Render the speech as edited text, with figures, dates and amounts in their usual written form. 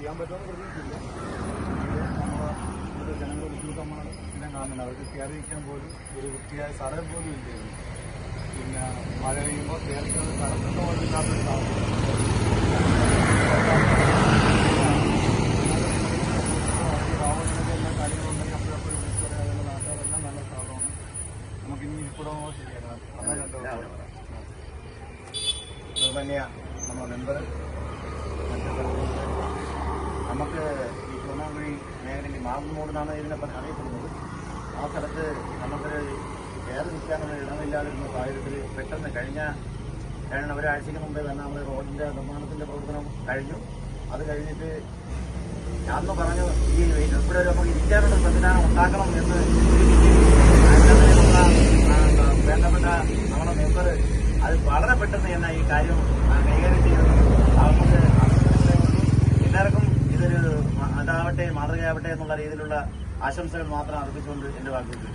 ചെയ്യാൻ പറ്റുമെന്ന് പ്രതീക്ഷിച്ചില്ല. നമ്മുടെ ജനങ്ങൾ ബുദ്ധിമുട്ടമാണ് എല്ലാം കാണുന്നുണ്ട്. അവർക്ക് കയറിയിരിക്കാൻ പോലും ഒരു വൃത്തിയായ സ്ഥലം പോലും ഇല്ലായിരുന്നു. പിന്നെ മഴ പെയ്യുമ്പോൾ കേരളത്തിൽ കടക്കുന്ന പോലും ഇല്ലാത്തൊരു സാഹചര്യം. എല്ലാ കാര്യങ്ങളുണ്ടെങ്കിൽ അപ്പോഴപ്പോഴും വിളിച്ചു പറയാനുള്ള നാട്ടുകാരെല്ലാം നല്ല സ്ഥാപനമാണ്. നമുക്കിനി ഇരിപ്പിടമോ ശരിയാണ് ബഹുമാന്യ നമ്മുടെ മെമ്പർ നമുക്ക് ഈ ചുവന്നാങ്കുഴി മേഖലയിൽ മാവുമൂട് എന്നാണ് ഇതിനെ അറിയപ്പെടുന്നത്. ആ സ്ഥലത്ത് നമുക്കൊരു കയറി നിൽക്കാനുള്ള ഇടമില്ലാതിരുന്ന സാഹചര്യത്തിൽ പെട്ടെന്ന് കഴിഞ്ഞ ഒരാഴ്ചയ്ക്ക് മുമ്പേ തന്നെ നമ്മൾ റോഡിൻ്റെ നിർമ്മാണത്തിൻ്റെ പ്രവർത്തനം കഴിഞ്ഞു. അത് കഴിഞ്ഞിട്ട് അന്ന് പറഞ്ഞു ഈ ഇവിടെ നമുക്ക് ഇരിക്കാനുള്ള സംവിധാനം ഉണ്ടാക്കണം എന്ന് വേണ്ടപ്പെട്ട നമ്മുടെ മെമ്പർ അത് വളരെ പെട്ടെന്ന് തന്നെ ഈ കാര്യം കൈകാര്യം ചെയ്യുന്നത് നമുക്ക് എല്ലാവർക്കും ഇതൊരു അതാവട്ടെ മാതൃകയാവട്ടെ എന്നുള്ള രീതിയിലുള്ള ആശംസകൾ മാത്രം അർപ്പിച്ചുകൊണ്ട് എന്റെ വാക്കുകൾ